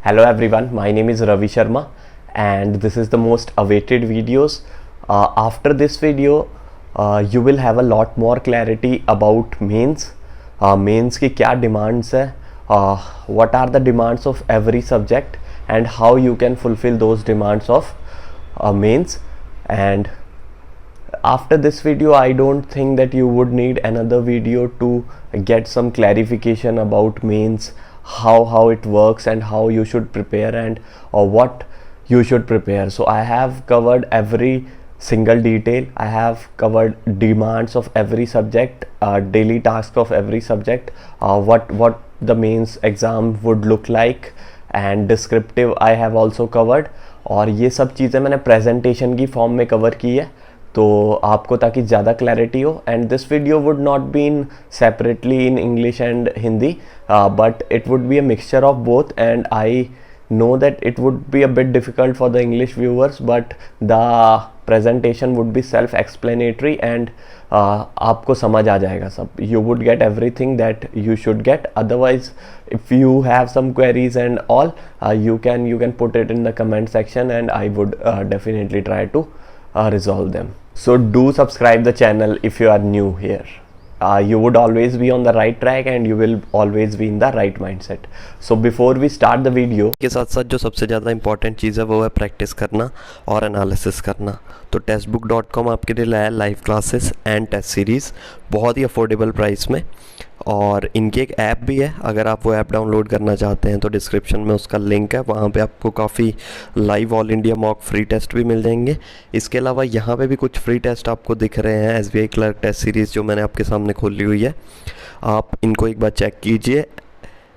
Hello everyone, my name is Ravi Sharma and this is the most awaited videos. After this video, you will have a lot more clarity about mains. Mains की क्या demands है, what are the demands of every subject and how you can fulfill those demands of mains. And after this video, I don't think that you would need another video to get some clarification about mains, how it works and how you should prepare and or what you should prepare. So I have covered every single detail. I have covered demands of every subject, daily tasks of every subject, what the mains exam would look like, and descriptive I have also covered. और ये सब चीज़ें मैंने presentation की form में cover की है तो आपको ताकि ज़्यादा क्लैरिटी हो. And this video would not be in separately in English and Hindi, but it would be a mixture of both. And I know that it would be a bit difficult for the English viewers, but the presentation would be self-explanatory and आपको समझ आ जाएगा सब. You would get everything that you should get. Otherwise, if you have some queries and all, you can put it in the comment section and I would definitely try to resolve them. So do subscribe the channel if you are new here. You would always be on the right track and you will always be in the right mindset. So before we start the video, के साथ साथ जो सबसे ज़्यादा important चीज़ है वो है practice करना और एनालिसिस करना. तो टेस्टबुक.com आपके लिए लाया live classes and test series बहुत ही अफोर्डेबल प्राइस में. और इनकी एक ऐप भी है, अगर आप वो ऐप डाउनलोड करना चाहते हैं तो डिस्क्रिप्शन में उसका लिंक है, वहाँ पे आपको काफ़ी live all India mock free test भी मिल जाएंगे. इसके अलावा यहाँ पे भी कुछ फ्री टेस्ट आपको दिख रहे हैं, SBI क्लर्क टेस्ट सीरीज़ जो मैंने आपके सामने खोली हुई है. आप इनको एक बार चेक कीजिए,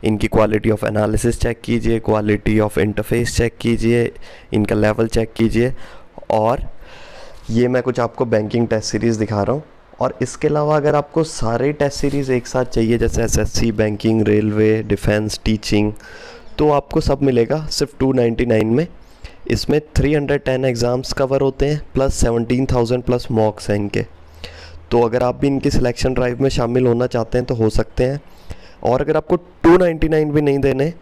इनकी क्वालिटी ऑफ एनालिसिस चेक कीजिए, क्वालिटी ऑफ इंटरफेस चेक कीजिए, इनका लेवल चेक कीजिए. और ये मैं कुछ आपको बैंकिंग टेस्ट सीरीज़ दिखा रहा हूँ. और इसके अलावा अगर आपको सारे टेस्ट सीरीज़ एक साथ चाहिए जैसे SSC, banking, railway, defence, teaching, तो आपको सब मिलेगा सिर्फ 299 में. इसमें 310 एग्ज़ाम्स कवर होते हैं प्लस 17,000 प्लस मॉक्स हैं इनके. तो अगर आप भी इनकी सिलेक्शन ड्राइव में शामिल होना चाहते हैं तो हो सकते हैं. और अगर आपको 299 भी नहीं देने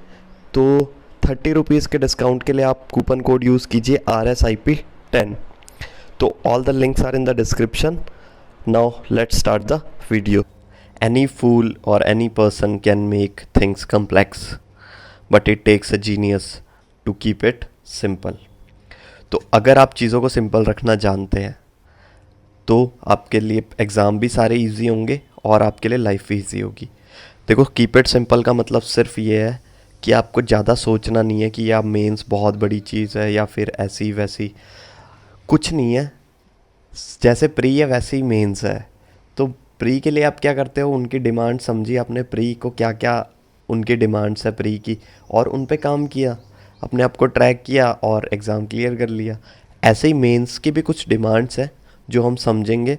तो 30 रुपीज़ के डिस्काउंट के लिए आप कूपन कोड यूज़ कीजिए RSIP10. तो all the links are in the description. Now let's start the video. Any fool or any person can make things complex, but it takes a genius to keep it simple. तो अगर आप चीज़ों को simple रखना जानते हैं तो आपके लिए एग्ज़ाम भी सारे इजी होंगे और आपके लिए लाइफ भी ईजी होगी. देखो, कीप इट सिंपल का मतलब सिर्फ ये है कि आपको ज़्यादा सोचना नहीं है कि आप मेंस बहुत बड़ी चीज़ है या फिर ऐसी वैसी. कुछ नहीं है, जैसे प्री है वैसे ही मेंस है. तो प्री के लिए आप क्या करते हो, उनकी डिमांड समझिए, आपने प्री को क्या क्या उनकी डिमांड्स है प्री की और उन पे काम किया, अपने आप को ट्रैक किया और एग्ज़ाम क्लियर कर लिया. ऐसे ही मेंस की भी कुछ डिमांड्स हैं जो हम समझेंगे.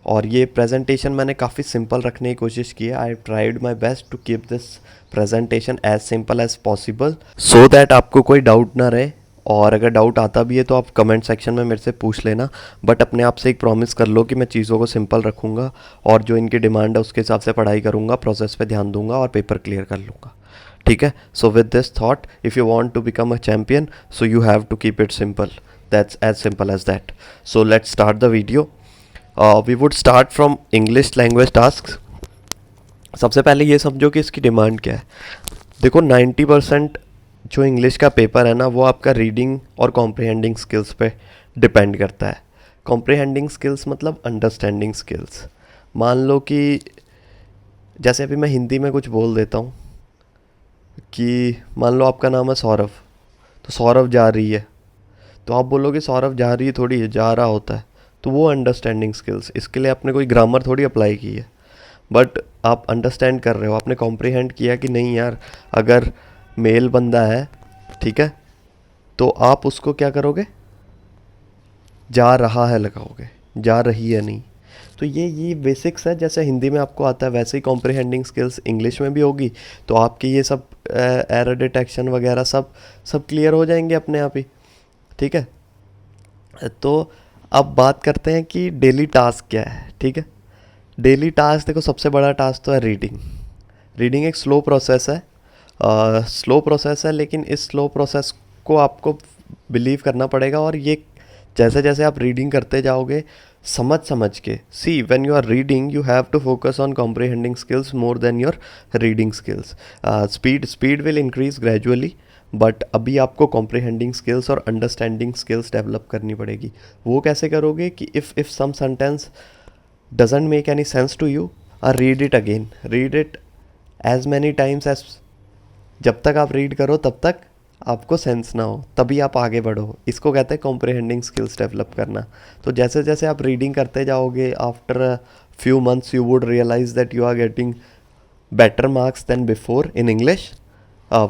और ये प्रेजेंटेशन मैंने काफ़ी सिंपल रखने की कोशिश की है. I tried my best to keep this presentation as simple as possible so that आपको कोई डाउट ना रहे. और अगर डाउट आता भी है तो आप कमेंट सेक्शन में मेरे से पूछ लेना, बट अपने आप से एक प्रॉमिस कर लो कि मैं चीज़ों को सिंपल रखूँगा और जो इनकी डिमांड है उसके हिसाब से पढ़ाई करूँगा, प्रोसेस पे ध्यान दूंगा और पेपर क्लियर कर लूँगा. ठीक है. So with this thought, if you want to become a champion so you have to keep it simple. That's as simple as that. So let's start the video. We would start from English language task. सबसे पहले ये समझो कि इसकी demand क्या है. देखो, 90% जो इंग्लिश का पेपर है ना वो आपका रीडिंग और कॉम्प्रिहेंडिंग स्किल्स पे डिपेंड करता है. कॉम्प्रिहेंडिंग स्किल्स मतलब अंडरस्टैंडिंग स्किल्स. मान लो कि जैसे अभी मैं हिंदी में कुछ बोल देता हूँ कि मान लो आपका नाम है सौरभ, तो सौरभ जा रही है, तो आप बोलोगे सौरभ जा रही है थोड़ी है, जा रहा होता है. तो वो अंडरस्टैंडिंग स्किल्स, इसके लिए आपने कोई ग्रामर थोड़ी अप्लाई की है, बट आप अंडरस्टैंड कर रहे हो, आपने कॉम्प्रिहेंड किया कि नहीं यार, अगर मेल बंदा है, ठीक है, तो आप उसको क्या करोगे, जा रहा है लगाओगे, जा रही है नहीं. तो ये बेसिक्स है. जैसे हिंदी में आपको आता है वैसे ही कॉम्प्रिहेंडिंग स्किल्स इंग्लिश में भी होगी. तो आपकी ये सब एरर डिटेक्शन वगैरह सब क्लियर हो जाएंगे अपने आप ही. ठीक है. तो अब बात करते हैं कि डेली टास्क क्या है. ठीक है. डेली टास्क देखो, सबसे बड़ा टास्क तो है रीडिंग. रीडिंग एक स्लो प्रोसेस है स्लो प्रोसेस है, लेकिन इस स्लो प्रोसेस को आपको बिलीव करना पड़ेगा। और ये जैसे जैसे आप रीडिंग करते जाओगे समझ समझ के, see when you are reading you have to focus on comprehending skills more than your reading skills. Speed will increase gradually, but अभी आपको कॉम्प्रिहेंडिंग स्किल्स और अंडरस्टैंडिंग स्किल्स डेवलप करनी पड़ेगी। वो कैसे करोगे कि if some sentence doesn't make any sense to you, read it again, read it as many times as, जब तक आप रीड करो तब तक आपको सेंस ना हो, तभी आप आगे बढ़ो। इसको कहते हैं कॉम्प्रिहेंडिंग स्किल्स डेवलप करना। तो जैसे जैसे आप रीडिंग करते जाओगे, after few months you would realise that you are getting better marks than before in English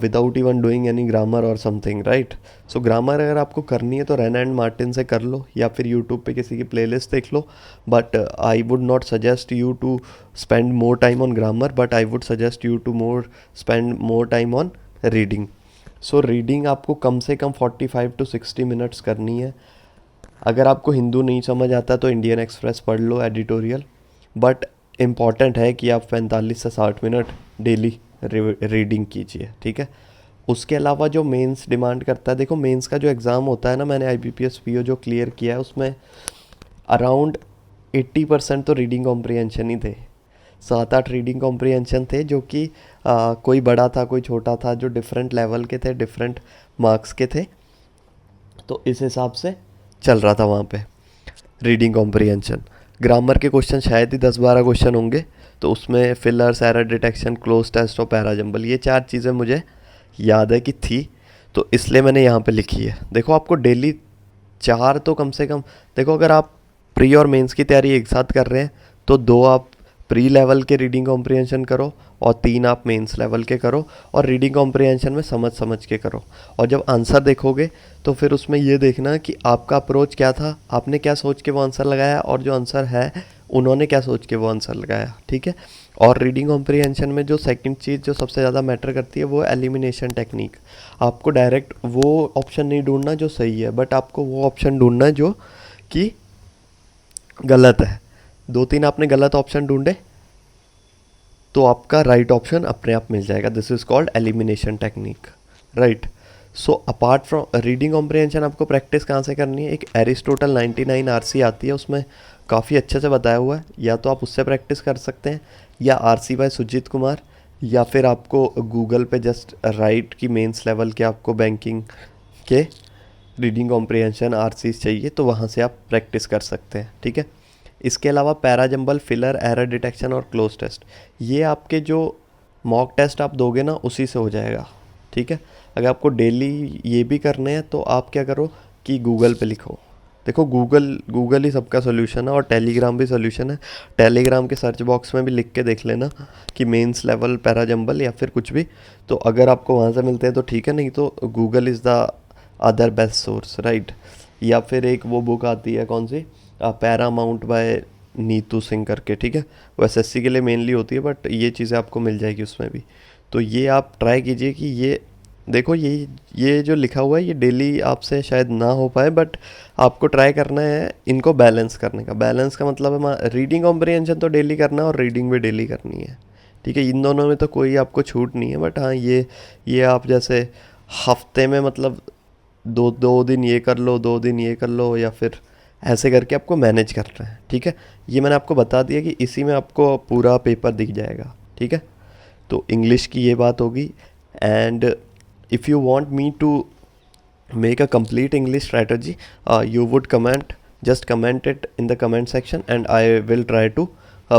without even doing any grammar or something, right? So grammar अगर आपको करनी है तो रैना एंड मार्टिन से कर लो, या फिर यूट्यूब पे किसी की प्लेलिस्ट देख लो। But I would not suggest you to spend more time on grammar, but I would suggest you to spend more time on reading. So reading आपको कम से कम 45 to 60 मिनट्स करनी है। अगर आपको हिंदू नहीं समझ आता तो इंडियन एक्सप्रेस पढ़ लो एडिटोरियल, बट इम्पॉर्टेंट है कि आप 45 से 60 मिनट डेली रीडिंग कीजिए, ठीक है। उसके अलावा जो मेंस डिमांड करता है, देखो मेंस का जो एग्ज़ाम होता है ना, मैंने IBPS PO जो क्लियर किया है उसमें अराउंड 80% तो रीडिंग कॉम्प्रिहेंशन ही थे। 7-8 रीडिंग कॉम्प्रिहेंशन थे, जो कि कोई बड़ा था कोई छोटा था, जो डिफरेंट लेवल के थे, डिफरेंट मार्क्स के थे। तो इस हिसाब से चल रहा था वहाँ पे रीडिंग कॉम्प्रिहेंशन। ग्रामर के क्वेश्चन शायद ही 10-12 क्वेश्चन होंगे, तो उसमें fillers, error detection, cloze test और पैराजंबल, ये 4 चीज़ें मुझे याद है कि थी, तो इसलिए मैंने यहाँ पे लिखी है। देखो आपको डेली 4 तो कम से कम, देखो अगर आप प्री और मेंस की तैयारी एक साथ कर रहे हैं तो 2 आप प्री लेवल के रीडिंग कॉम्प्रिहेंशन करो और 3 आप मेंस लेवल के करो, और रीडिंग कॉम्प्रिहेंशन में समझ समझ के करो। और जब आंसर देखोगे तो फिर उसमें ये देखना कि आपका अप्रोच क्या था, आपने क्या सोच के वो आंसर लगाया, और जो आंसर है उन्होंने क्या सोच के वो आंसर लगाया, ठीक है। और रीडिंग कॉम्प्रिहेंशन में जो सेकंड चीज़ जो सबसे ज़्यादा मैटर करती है वो है एलिमिनेशन टेक्निक। आपको डायरेक्ट वो ऑप्शन नहीं ढूंढना जो सही है, बट आपको वो ऑप्शन ढूंढना है जो कि गलत है। 2-3 आपने गलत ऑप्शन ढूंढे तो आपका राइट ऑप्शन अपने आप मिल जाएगा। This is called elimination technique, right. So apart from reading comprehension आपको प्रैक्टिस कहाँ से करनी है, एक एरिस्टोटल 99 RC आती है, उसमें काफ़ी अच्छे से बताया हुआ है। या तो आप उससे प्रैक्टिस कर सकते हैं, या RC बाय सुजीत कुमार, या फिर आपको गूगल पे जस्ट राइट की मेंस लेवल के आपको बैंकिंग के रीडिंग कॉम्प्रिहेंशन RCs चाहिए, तो वहाँ से आप प्रैक्टिस कर सकते हैं, ठीक है। इसके अलावा पैराजंबल, फिलर, एरर डिटेक्शन और क्लोज टेस्ट, ये आपके जो मॉक टेस्ट आप दोगे ना उसी से हो जाएगा, ठीक है। अगर आपको डेली ये भी करने हैं तो आप क्या करो कि गूगल पे लिखो। देखो गूगल ही सबका सोल्यूशन है, और टेलीग्राम भी सोल्यूशन है। टेलीग्राम के सर्च बॉक्स में भी लिख के देख लेना कि मेंस लेवल पैराजंबल या फिर कुछ भी, तो अगर आपको वहाँ से मिलते हैं तो ठीक है, नहीं तो Google is the other best source, right. या फिर एक वो बुक आती है कौन सी, पैरामाउंट बाय नीतू सिंह करके, ठीक है। वो SSC के लिए मेनली होती है, बट ये चीज़ें आपको मिल जाएगी उसमें भी। तो ये आप ट्राई कीजिए कि ये देखो ये जो लिखा हुआ है ये डेली आपसे शायद ना हो पाए, बट आपको ट्राई करना है इनको बैलेंस करने का। बैलेंस का मतलब है रीडिंग कॉम्प्रिहेंशन तो डेली करना है और रीडिंग भी डेली करनी है, ठीक है। इन दोनों में तो कोई आपको छूट नहीं है, बट हाँ ये आप जैसे हफ्ते में मतलब दो दिन ये कर लो, 2 दिन ये कर लो, या फिर ऐसे करके आपको मैनेज करना है, ठीक है। ये मैंने आपको बता दिया कि इसी में आपको पूरा पेपर दिख जाएगा, ठीक है। तो इंग्लिश की ये बात होगी। And if you want me to make a complete English strategy, you would just comment it in the comment section, and I will try to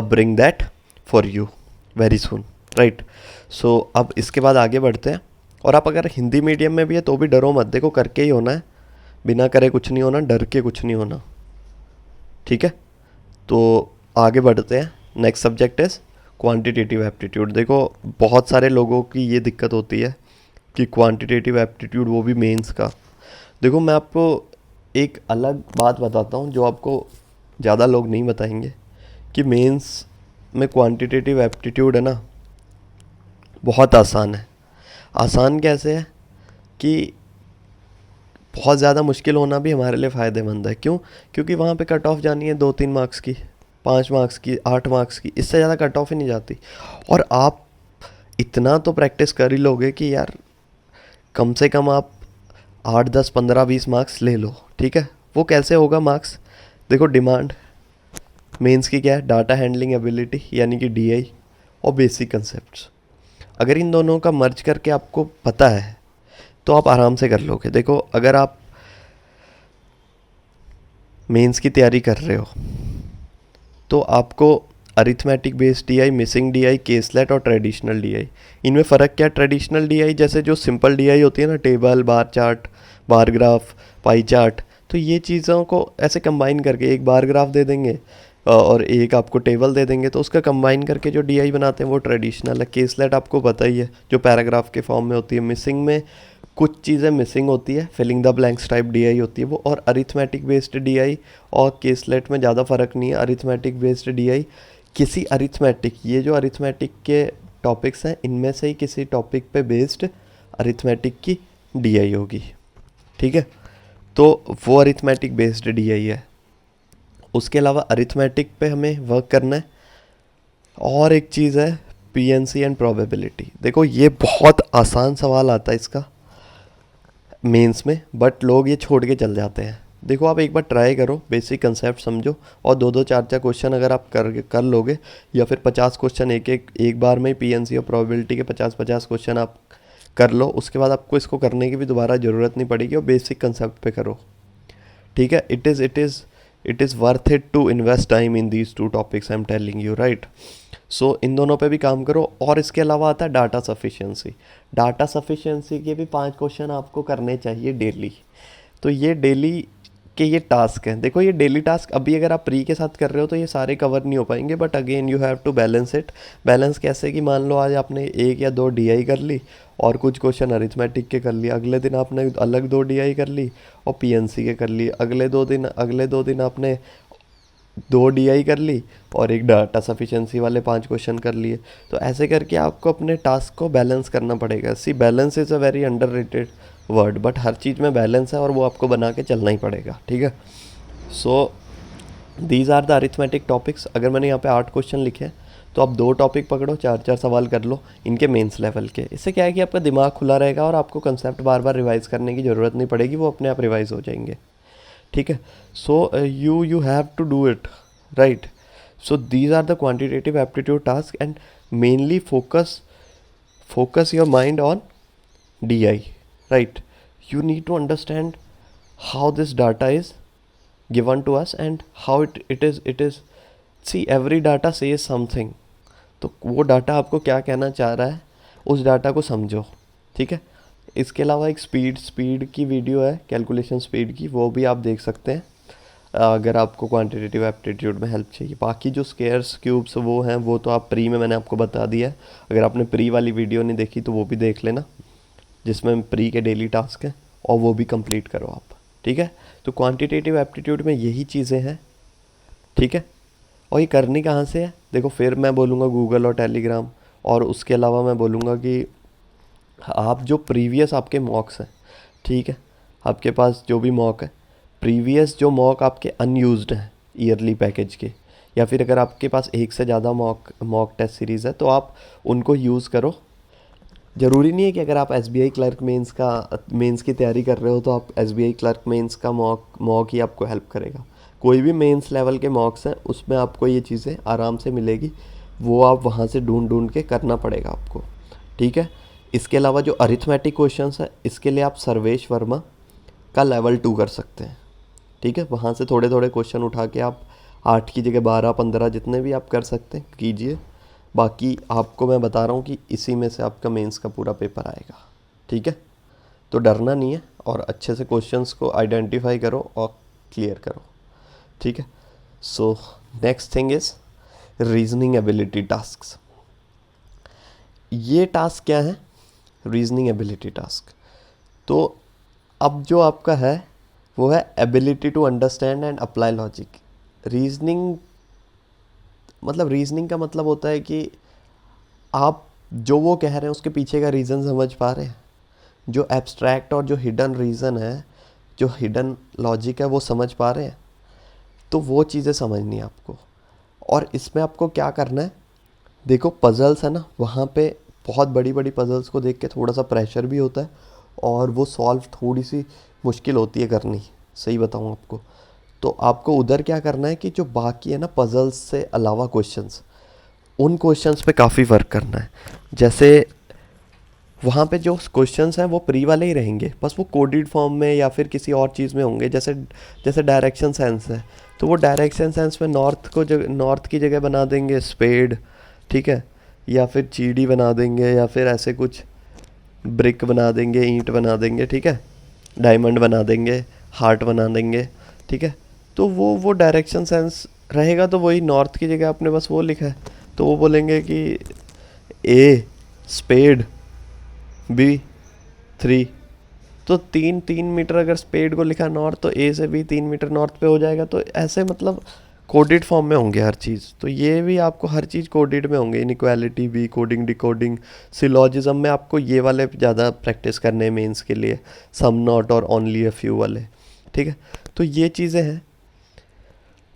bring that for you very soon, right? So अब इसके बाद आगे बढ़ते हैं। और आप अगर Hindi medium में भी है तो भी डरो मत, देखो करके ही होना है, बिना करे कुछ नहीं होना, डर के कुछ नहीं होना, ठीक है। तो आगे बढ़ते हैं। Next subject is quantitative aptitude. देखो बहुत सारे लोगों की ये दिक्कत होती है कि क्वांटिटेटिव एप्टीट्यूड, वो भी मेंस का। देखो मैं आपको एक अलग बात बताता हूँ जो आपको ज़्यादा लोग नहीं बताएंगे, कि मेंस में क्वांटिटेटिव एप्टीट्यूड है ना बहुत आसान है। आसान कैसे है कि बहुत ज़्यादा मुश्किल होना भी हमारे लिए फ़ायदेमंद है। क्यों? क्योंकि वहाँ पे कट ऑफ जानी है 2-3 मार्क्स की, 5 मार्क्स की, 8 मार्क्स की, इससे ज़्यादा कट ऑफ ही नहीं जाती। और आप इतना तो प्रैक्टिस कर ही लोगे कि यार कम से कम आप 8 10 15 20 मार्क्स ले लो, ठीक है। वो कैसे होगा मार्क्स? देखो, डिमांड मेंस की क्या है? डाटा हैंडलिंग एबिलिटी यानी कि डीआई, और बेसिक कंसेप्ट्स। अगर इन दोनों का मर्ज करके आपको पता है तो आप आराम से कर लोगे। देखो, अगर आप मेंस की तैयारी कर रहे हो तो आपको arithmetic based DI, missing DI, caselet और ट्रेडिशनल डीआई, इनमें फ़र्क क्या है? ट्रेडिशनल डीआई जैसे जो सिंपल डीआई होती है ना, table, bar chart, bar graph, pie chart, तो ये चीज़ों को ऐसे कंबाइन करके एक बार ग्राफ दे देंगे और एक आपको टेबल दे देंगे, तो उसका कंबाइन करके जो डीआई बनाते हैं वो ट्रेडिशनल है। केसलेट आपको पता ही है, जो पैराग्राफ के फॉर्म में होती है। मिसिंग में कुछ चीज़ें मिसिंग होती है, filling the blanks type DI होती है वो। और अरिथमेटिक बेस्ड डीआई और केसलेट में ज़्यादा फ़र्क नहीं है। अरिथमेटिक बेस्ड डीआई किसी अरिथमेटिक, ये जो अरिथमेटिक के टॉपिक्स हैं इनमें से ही किसी टॉपिक पे बेस्ड अरिथमेटिक की डीआई होगी, ठीक है। तो वो अरिथमेटिक बेस्ड डीआई है। उसके अलावा अरिथमेटिक पे हमें वर्क करना है। और एक चीज़ है पीएनसी एंड प्रोबेबिलिटी। देखो, ये बहुत आसान सवाल आता है इसका मेंस में, बट लोग ये छोड़ के चल जाते हैं। देखो, आप एक बार ट्राई करो, बेसिक कंसेप्ट समझो, और 2 2 4 4 क्वेश्चन अगर आप कर लोगे, या फिर 50 क्वेश्चन एक बार में पीएनसी और प्रोबेबिलिटी के 50 क्वेश्चन आप कर लो। उसके बाद आपको इसको करने की भी दोबारा ज़रूरत नहीं पड़ेगी, और बेसिक कंसेप्ट पे करो, ठीक है। It is worth it to invest time in these 2 topics, I am telling you, right. So इन दोनों पे भी काम करो। और इसके अलावा आता है डाटा सफिशिएंसी। डाटा सफिशिएंसी के भी 5 क्वेश्चन आपको करने चाहिए डेली। तो ये डेली के ये टास्क हैं। देखो, ये डेली टास्क अभी अगर आप प्री के साथ कर रहे हो तो ये सारे कवर नहीं हो पाएंगे, but again you have to balance it. Balance कैसे कि मान लो आज आपने 1 या 2 डीआई कर ली और कुछ क्वेश्चन अरिथमेटिक के कर लिए, अगले दिन आपने अलग 2 डीआई कर ली और पीएनसी के कर लिए, अगले दो दिन आपने 2 डीआई कर ली और एक डाटा सफिशिएंसी वाले 5 क्वेश्चन कर लिए। तो ऐसे करके आपको अपने टास्क को बैलेंस करना पड़ेगा। See, balance is a very underrated word, but हर चीज़ में बैलेंस है और वो आपको बना के चलना ही पड़ेगा, ठीक है। So these are the arithmetic topics. अगर मैंने यहाँ पे 8 क्वेश्चन लिखे हैं तो आप 2 टॉपिक पकड़ो, 4 4 सवाल कर लो इनके मेंस लेवल के। इससे क्या है कि आपका दिमाग खुला रहेगा और आपको कंसेप्ट बार बार रिवाइज़ करने की ज़रूरत नहीं पड़ेगी, वो अपने आप रिवाइज़ हो जाएंगे, ठीक है। So you have to do it, right. So these are the quantitative aptitude task and mainly focus your mind on DI, right? You need to understand how this data is given to us and how it is see, every data says something. तो वो data आपको क्या कहना चाह रहा है, उस data को समझो, ठीक है। इसके अलावा एक स्पीड की वीडियो है, कैलकुलेशन स्पीड की, वो भी आप देख सकते हैं अगर आपको क्वांटिटेटिव एप्टीट्यूड में हेल्प चाहिए। बाकी जो स्केयर्स क्यूब्स वो हैं वो तो आप प्री में मैंने आपको बता दिया है। अगर आपने प्री वाली वीडियो नहीं देखी तो वो भी देख लेना, जिसमें प्री के डेली टास्क हैं, और वो भी कंप्लीट करो आप, ठीक है। तो क्वांटिटेटिव एप्टीट्यूड में यही चीज़ें हैं, ठीक है। और ये करनी कहाँ से है? देखो, फिर मैं बोलूँगा गूगल और टेलीग्राम, और उसके अलावा मैं बोलूँगा कि आप जो प्रीवियस आपके मॉक्स हैं, ठीक है, आपके पास जो भी मॉक है, प्रीवियस जो मॉक आपके अनयूज्ड हैं ईयरली पैकेज के, या फिर अगर आपके पास एक से ज़्यादा मॉक टेस्ट सीरीज़ है तो आप उनको यूज़ करो। ज़रूरी नहीं है कि अगर आप SBI क्लर्क मेंस की तैयारी कर रहे हो तो आप SBI क्लर्क मेंस का मॉक ही आपको हेल्प करेगा। कोई भी मेंस लेवल के मॉक्स हैं उसमें आपको ये चीज़ें आराम से मिलेगी, वो आप वहाँ से ढूंढ के करना पड़ेगा आपको, ठीक है। इसके अलावा जो अरिथमेटिक क्वेश्चंस है, इसके लिए आप सर्वेश वर्मा का लेवल 2 कर सकते हैं, ठीक है। वहाँ से थोड़े थोड़े क्वेश्चन उठा के आप 8 की जगह 12 15 जितने भी आप कर सकते हैं कीजिए। बाकी आपको मैं बता रहा हूँ कि इसी में से आपका मेंस का पूरा पेपर आएगा, ठीक है। तो डरना नहीं है और अच्छे से क्वेश्चंस को आइडेंटिफाई करो और क्लियर करो, ठीक है। So next thing is reasoning ability tasks. ये टास्क क्या है? Reasoning ability task. तो अब जो आपका है वो है ability to understand and apply logic. Reasoning का मतलब होता है कि आप जो वो कह रहे हैं उसके पीछे का रीज़न समझ पा रहे हैं, जो एब्स्ट्रैक्ट और जो हिडन रीज़न है, जो हिडन लॉजिक है वो समझ पा रहे हैं। तो वो चीज़ें समझनी है आपको। और इसमें आपको क्या करना है, देखो पजल्स है ना, वहाँ पे बहुत बड़ी बड़ी पजल्स को देख के थोड़ा सा प्रेशर भी होता है और वो सॉल्व थोड़ी सी मुश्किल होती है करनी, सही बताऊँ आपको। तो आपको उधर क्या करना है कि जो बाकी है ना पजल्स से अलावा क्वेश्चंस, उन क्वेश्चंस पे काफ़ी वर्क करना है। जैसे वहाँ पे जो क्वेश्चंस हैं वो प्री वाले ही रहेंगे, बस वो कोडेड फॉर्म में या फिर किसी और चीज़ में होंगे। जैसे जैसे डायरेक्शन सेंस है, तो वो डायरेक्शन सेंस में नॉर्थ की जगह बना देंगे स्पेड, ठीक है, या फिर चीडी बना देंगे, या फिर ऐसे कुछ ब्रिक बना देंगे, ईंट बना देंगे, ठीक है, डायमंड बना देंगे, हार्ट बना देंगे, ठीक है। तो वो डायरेक्शन सेंस रहेगा, तो वही नॉर्थ की जगह आपने बस वो लिखा है, तो वो बोलेंगे कि ए स्पेड, बी 3, तो 3 मीटर अगर स्पेड को लिखा नॉर्थ, तो ए से बी 3 मीटर नॉर्थ पे हो जाएगा। तो ऐसे मतलब कोडेड फॉर्म में होंगे हर चीज़। तो ये भी आपको हर चीज़ कोडेड में होंगे, इनइक्वालिटी भी, कोडिंग डिकोडिंग, सिलॉजिज्म में आपको ये वाले ज़्यादा प्रैक्टिस करने हैं मेंस के लिए, सम नॉट और ओनली अ फ्यू वाले, ठीक है। तो ये चीज़ें हैं।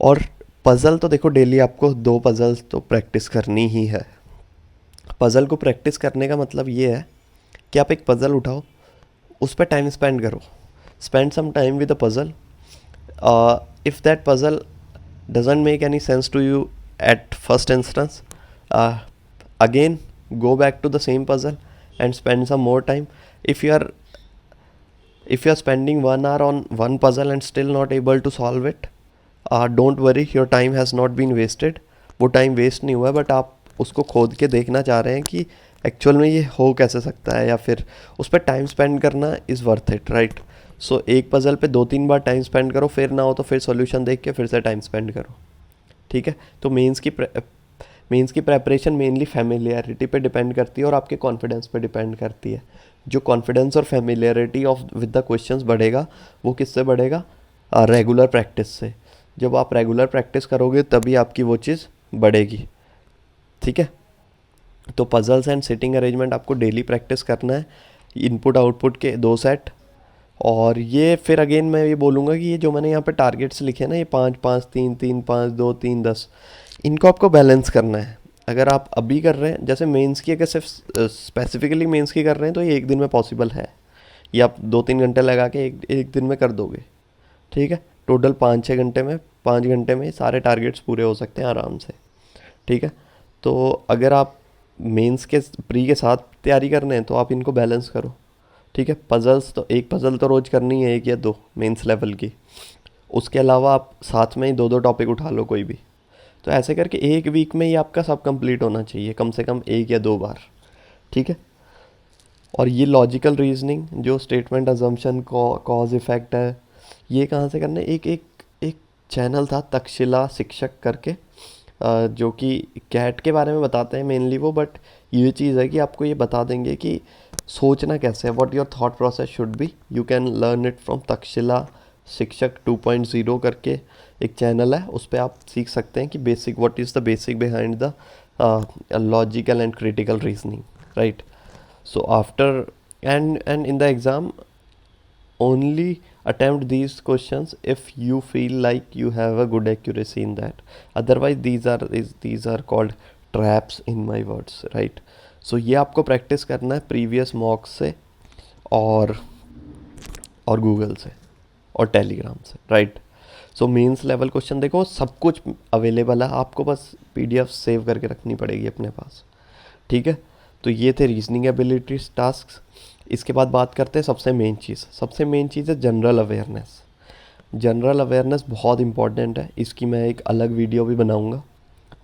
और पज़ल तो देखो डेली आपको 2 पज़ल्स तो प्रैक्टिस करनी ही है। पज़ल को प्रैक्टिस करने का मतलब ये है कि आप एक पज़ल उठाओ, उस पर टाइम स्पेंड करो, spend some time with a puzzle. If that puzzle doesn't make any sense to you at first instance, again go back to the same puzzle and spend some more time. If you are spending 1 hour on one puzzle and still not able to solve it, don't worry, your time has not been wasted. वो time waste नहीं हुआ है, but आप उसको खोद के देखना चाह रहे हैं कि एक्चुअल में ये हो कैसे सकता है, या फिर उस पर टाइम स्पेंड करना इज़ वर्थ इट, राइट। सो एक पज़ल पे 2-3 बार टाइम स्पेंड करो, फिर ना हो तो फिर सॉल्यूशन देख के फिर से टाइम स्पेंड करो, ठीक है। तो मेंस की प्रेपरेशन मेनली फैमिलियरिटी पे डिपेंड करती है और आपके कॉन्फिडेंस पे डिपेंड करती है। जो कॉन्फिडेंस और familiarity of with the questions बढ़ेगा, वो किससे बढ़ेगा? रेगुलर प्रैक्टिस से। जब आप रेगुलर प्रैक्टिस करोगे तभी आपकी वो चीज़ बढ़ेगी, ठीक है। तो पजल्स एंड सिटिंग अरेंजमेंट आपको डेली प्रैक्टिस करना है, इनपुट आउटपुट के 2 सेट। और ये फिर अगेन मैं ये बोलूँगा कि ये जो मैंने यहाँ पे टारगेट्स लिखे हैं ना, ये 5 5 3 3 5 2 3 10, इनको आपको बैलेंस करना है। अगर आप अभी कर रहे हैं, जैसे मेंस की अगर सिर्फ स्पेसिफिकली मेंस की कर रहे हैं, तो ये एक दिन में पॉसिबल है, ये आप 2-3 घंटे लगा के एक दिन में कर दोगे, ठीक है। टोटल 5 घंटे में सारे टारगेट्स पूरे हो सकते हैं आराम से, ठीक है। तो अगर आप मेंस के प्री के साथ तैयारी कर रहे हैं तो आप इनको बैलेंस करो, ठीक है। पजल्स तो एक पज़ल तो रोज़ करनी है, 1 या 2 मेंस लेवल की। उसके अलावा आप साथ में ही 2-2 टॉपिक उठा लो कोई भी। तो ऐसे करके एक वीक में ही आपका सब कंप्लीट होना चाहिए, कम से कम 1 या 2 बार, ठीक है। और ये लॉजिकल रीजनिंग, जो स्टेटमेंट अजम्पशन कॉज इफ़ेक्ट है, ये कहाँ से करना है? एक चैनल था तक्षशिला शिक्षक करके, जो कि कैट के बारे में बताते हैं मेनली वो, बट ये चीज़ है कि आपको ये बता देंगे कि सोचना कैसे है, what your thought process should be. You can learn it from Takshashila शिक्षक 2.0 करके एक चैनल है, उस पर आप सीख सकते हैं कि basic, what is the basic behind the logical and critical reasoning, right. So after and in the exam, only attempt these questions if you feel like you have a good accuracy in that. Otherwise these are called traps in my words, right? So ये आपको practice करना है previous मॉक्स से और Google से और Telegram से, right. सो mains level question देखो सब कुछ अवेलेबल है, आपको बस PDF सेव करके रखनी पड़ेगी अपने पास, ठीक है। तो ये थे रीजनिंग एबिलिटीज टास्क। इसके बाद बात करते हैं सबसे मेन चीज़ है जनरल अवेयरनेस। जनरल अवेयरनेस बहुत इंपॉर्टेंट है, इसकी मैं एक अलग वीडियो भी बनाऊंगा।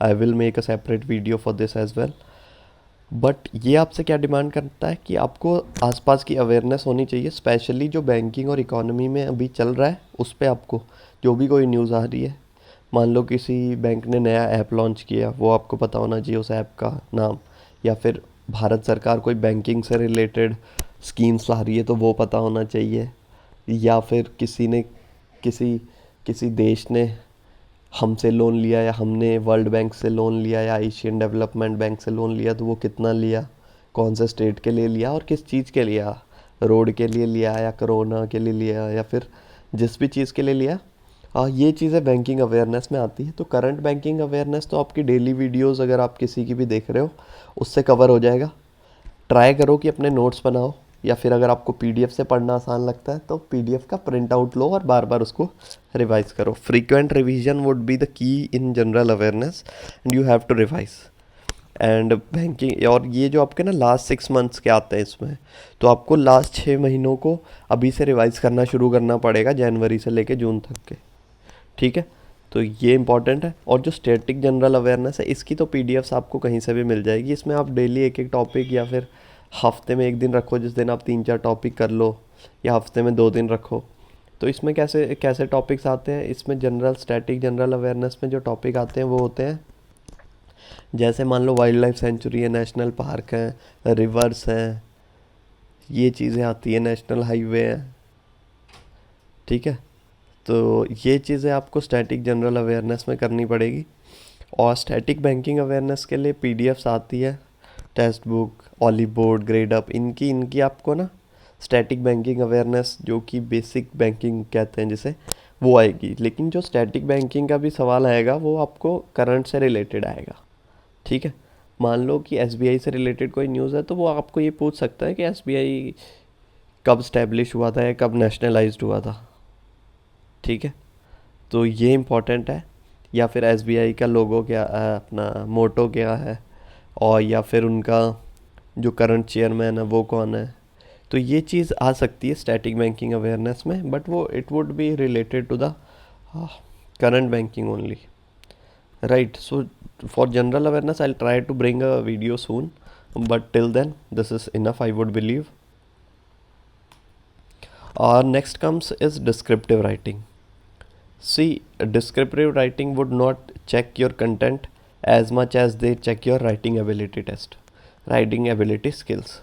I will make a separate video for this as well. But ये आपसे क्या डिमांड करता है कि आपको आसपास की अवेयरनेस होनी चाहिए, स्पेशली जो बैंकिंग और इकोनॉमी में अभी चल रहा है उस पर आपको जो भी कोई न्यूज़ आ रही है, मान लो किसी बैंक ने नया ऐप लॉन्च किया, वो आपको पता होना चाहिए उस ऐप का नाम, या फिर भारत सरकार कोई बैंकिंग से रिलेटेड स्कीम्स ला रही है तो वो पता होना चाहिए, या फिर किसी देश ने हमसे लोन लिया या हमने वर्ल्ड बैंक से लोन लिया या एशियन डेवलपमेंट बैंक से लोन लिया, तो वो कितना लिया, कौन से स्टेट के लिए लिया और किस चीज़ के लिया, रोड के लिए लिया या कोरोना के लिए लिया या फिर जिस भी चीज़ के लिए लिया, ये चीज़ें बैंकिंग अवेयरनेस में आती है। तो करंट बैंकिंग अवेयरनेस तो आपकी डेली वीडियोस अगर आप किसी की भी देख रहे हो उससे कवर हो जाएगा। ट्राई करो कि अपने नोट्स बनाओ, या फिर अगर आपको पीडीएफ से पढ़ना आसान लगता है तो पीडीएफ का प्रिंट आउट लो और बार बार उसको रिवाइज करो. Frequent revision would be the key in general awareness and you have to revise. And banking, और ये जो आपके ना लास्ट 6 मंथ्स के आते हैं इसमें, तो आपको लास्ट 6 महीनों को अभी से रिवाइज करना शुरू करना पड़ेगा, जनवरी से लेके जून तक के. ठीक है, तो ये इंपॉर्टेंट है. और जो स्टैटिक जनरल अवेयरनेस है, इसकी तो पीडीएफ्स आपको कहीं से भी मिल जाएगी. इसमें आप डेली एक एक टॉपिक, या फिर हफ्ते में एक दिन रखो जिस दिन आप 3-4 टॉपिक कर लो, या हफ्ते में 2 दिन रखो. तो इसमें कैसे कैसे टॉपिक्स आते हैं, इसमें जनरल स्टैटिक जनरल अवेयरनेस में जो टॉपिक आते हैं वो होते हैं, जैसे मान लो वाइल्ड लाइफ सेंचुरी है, नेशनल पार्क है, रिवर्स हैं, ये चीज़ें आती है, नेशनल हाईवे है. ठीक है, तो ये चीज़ें आपको स्टैटिक जनरल अवेयरनेस में करनी पड़ेगी. और स्टैटिक बैंकिंग अवेयरनेस के लिए पीडीएफ्स आती है, टेक्स्ट बुक, ऑली बोर्ड, ग्रेड अप, इनकी आपको ना स्टैटिक बैंकिंग अवेयरनेस, जो कि बेसिक बैंकिंग कहते हैं जिसे, वो आएगी. लेकिन जो स्टैटिक बैंकिंग का भी सवाल आएगा वो आपको करंट से रिलेटेड आएगा. ठीक है, मान लो कि एसबीआई से रिलेटेड कोई न्यूज़ है, तो वो आपको ये पूछ सकता है कि एसबीआई कब स्टैब्लिश हुआ था या कब नेशनलाइज्ड हुआ था. ठीक है, तो ये इम्पॉर्टेंट है. या फिर एसबीआई का लोगो क्या है, अपना मोटो क्या है, और या फिर उनका जो करंट चेयरमैन है वो कौन है. तो ये चीज़ आ सकती है स्टैटिक बैंकिंग अवेयरनेस में, बट वो it would be related to the current banking only. Right, so for general awareness I'll try to bring a video soon, but till then this is enough, I would believe. Next comes is descriptive writing. See, descriptive writing would not check your content as much as they check your writing ability test, writing ability skills.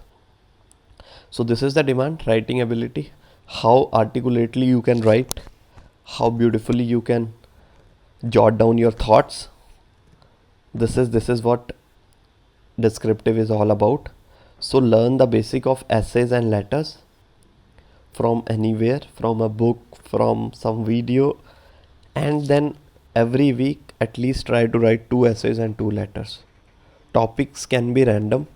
So this is the demand, writing ability, how articulately you can write, how beautifully you can jot down your thoughts. This is what descriptive is all about. So learn the basic of essays and letters from anywhere, from a book, from some video, and then every week at least try to write 2 essays and 2 letters. Topics can be random,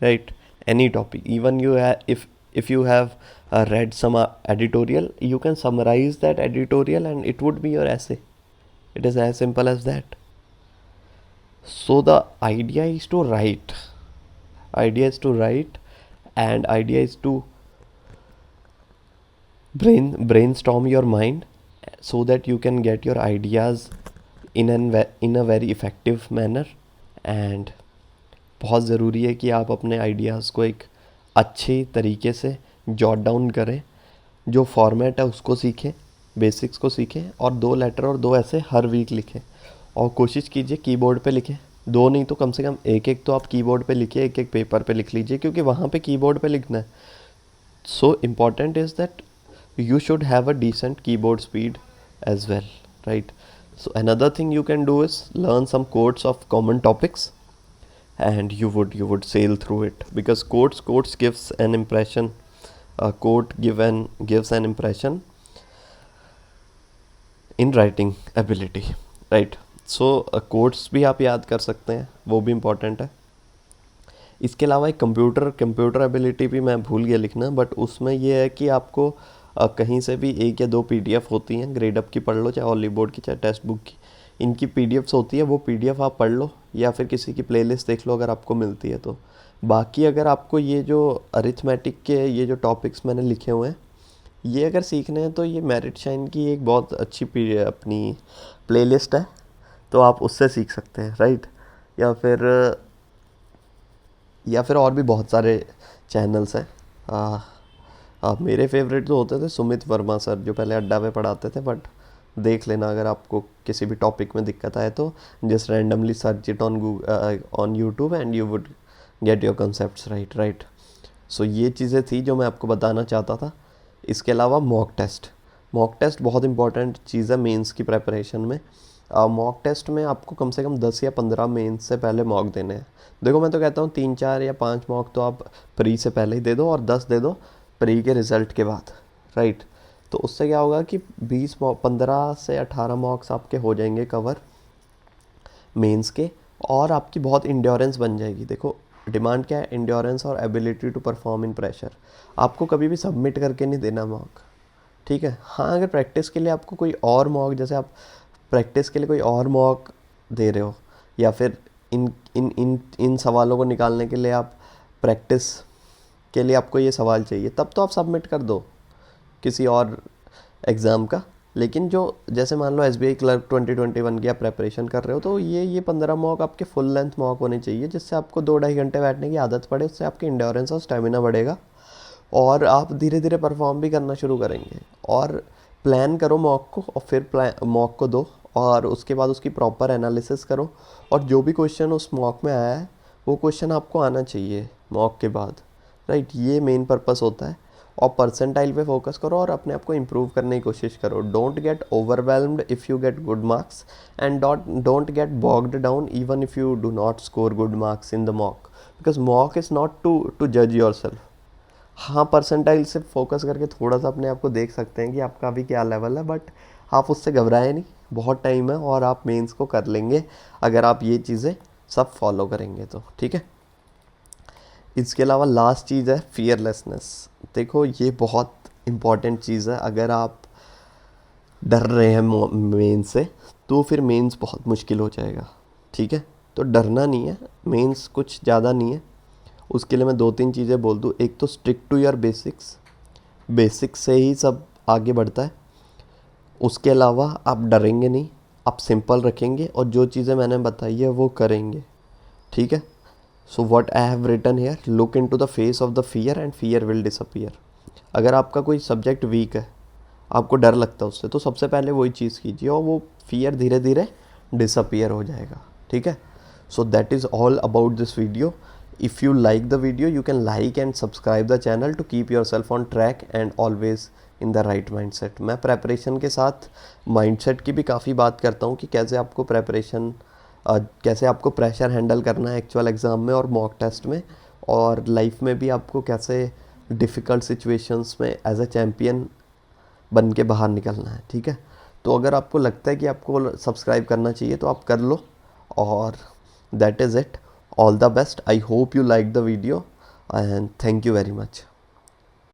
right? Any topic, even if you have read some editorial, you can summarize that editorial and it would be your essay. It is as simple as that. So the idea is to write, and idea is to brainstorm your mind so that you can get your ideas in a very effective manner. And बहुत ज़रूरी है कि आप अपने ideas को एक अच्छे तरीके से जॉट डाउन करें, जो फॉर्मेट है उसको सीखें, बेसिक्स को सीखें, और 2 लेटर और 2 ऐसे हर वीक लिखें. और कोशिश कीजिए कीबोर्ड पे लिखें, 2 नहीं तो कम से कम एक तो आप कीबोर्ड पे लिखिए, एक पेपर पे लिख लीजिए, क्योंकि वहाँ पे कीबोर्ड पे लिखना है. So important is that you should have a decent keyboard speed as well, right? So another thing you can do is learn some quotes of common topics, and you would sail through it, because quotes gives an impression. A quote gives an impression in writing ability, right? So quotes भी आप याद कर सकते हैं, वो भी important है. इसके अलावा एक कंप्यूटर एबिलिटी भी मैं भूल गया लिखना, बट उसमें ये है कि आपको कहीं से भी 1 या 2 पीडीएफ होती हैं, ग्रेड अप की पढ़ लो, चाहे ऑली बोर्ड की, चाहे टेक्स्ट बुक की, इनकी पीडीएफ्स होती है, वो पीडीएफ आप पढ़ लो, या फिर किसी की प्लेलिस्ट देख लो अगर आपको मिलती है तो. बाकी अगर आपको ये जो अरिथमेटिक के ये जो टॉपिक्स मैंने लिखे हुए हैं, ये अगर सीखने हैं तो ये मेरिट शाइन की एक बहुत अच्छी अपनी प्लेलिस्ट है, तो आप उससे सीख सकते हैं, राइट? या फिर और भी बहुत सारे चैनल्स हैं. मेरे फेवरेट जो होते थे सुमित वर्मा सर, जो पहले अड्डा पे पढ़ाते थे, बट देख लेना अगर आपको किसी भी टॉपिक में दिक्कत आए तो just randomly search it on YouTube and you would get your concepts right. So ये चीज़ें थी जो मैं आपको बताना चाहता था. इसके अलावा मॉक टेस्ट बहुत इंपॉर्टेंट चीज़ है मेंस की प्रेपरेशन में. मॉक टेस्ट में आपको कम से कम 10 या 15 मेंस से पहले मॉक देने हैं. देखो मैं तो कहता हूँ 3, 4 या 5 मॉक तो आप प्री से पहले ही दे दो, और 10 दे दो प्री के रिज़ल्ट के बाद, राइट? तो उससे क्या होगा कि 15 से 18 मॉक्स आपके हो जाएंगे कवर मेंस के, और आपकी बहुत इंड्योरेंस बन जाएगी. देखो डिमांड क्या है? इंड्योरेंस और ability to perform in pressure. आपको कभी भी सबमिट करके नहीं देना मॉक, ठीक है। हाँ, अगर प्रैक्टिस के लिए आपको कोई और मॉक, जैसे आप प्रैक्टिस के लिए कोई और मॉक दे रहे हो, या फिर इन इन इन इन सवालों को निकालने के लिए आप प्रैक्टिस के लिए आपको ये सवाल चाहिए, तब तो आप सबमिट कर दो किसी और एग्ज़ाम का। लेकिन जो जैसे मान लो SBI क्लर्क 2021 की आप प्रेपरेशन कर रहे हो, तो ये 15 मॉक आपके फुल लेंथ मॉक होने चाहिए, जिससे आपको 2-2.5 घंटे बैठने की आदत पड़े। उससे आपकी इंड्योरेंस और स्टेमिना बढ़ेगा और आप धीरे धीरे परफॉर्म भी करना शुरू करेंगे। और प्लान करो मॉक को, और फिर मॉक को दो, और उसके बाद उसकी प्रॉपर एनालिसिस करो। और जो भी क्वेश्चन उस मॉक में आया है वो क्वेश्चन आपको आना चाहिए मॉक के बाद, राइट। ये मेन पर्पस होता है। और परसेंटाइल पे फोकस करो और अपने आप को इम्प्रूव करने की कोशिश करो। Don't get overwhelmed if you get good marks, and don't get bogged down even if you do not score good marks in the mock, because mock is not to जज योर सेल्फ। हाँ, percentile से focus करके थोड़ा सा अपने आप को देख सकते हैं कि आपका अभी क्या लेवल है, बट आप उससे घबराएं नहीं, बहुत टाइम है और आप मेंस को कर लेंगे अगर आप ये चीज़ें सब फॉलो करेंगे तो, ठीक है। इसके अलावा लास्ट चीज़ है फियरलेसनेस। देखो, ये बहुत इम्पॉर्टेंट चीज़ है। अगर आप डर रहे हैं मेंस से, तो फिर मेंस बहुत मुश्किल हो जाएगा, ठीक है। तो डरना नहीं है, मेंस कुछ ज़्यादा नहीं है। उसके लिए मैं 2-3 चीज़ें बोल दूँ। एक तो stick to your basics, basics से ही सब आगे बढ़ता है। उसके अलावा आप डरेंगे नहीं, आप सिंपल रखेंगे और जो चीज़ें मैंने बताई है वो करेंगे, ठीक है। So what I have written here, look into the face of the fear and fear will disappear. अगर आपका कोई सब्जेक्ट वीक है, आपको डर लगता है उससे, तो सबसे पहले वही चीज़ कीजिए और वो फियर धीरे धीरे डिसअपीयर हो जाएगा, ठीक है। So that is all about this video. If you like the video, you can like and subscribe the channel to keep yourself on track and always in the right mindset। मैं preparation के साथ mindset की भी काफ़ी बात करता हूँ कि कैसे आपको कैसे आपको प्रेशर हैंडल करना है एक्चुअल एग्ज़ाम में और मॉक टेस्ट में, और लाइफ में भी आपको कैसे डिफ़िकल्ट सिचुएशंस में एज अ चैम्पियन बन के बाहर निकलना है, ठीक है। तो अगर आपको लगता है कि आपको सब्सक्राइब करना चाहिए तो आप कर लो, और that is it. All the best. I hope you liked the video and thank you very much.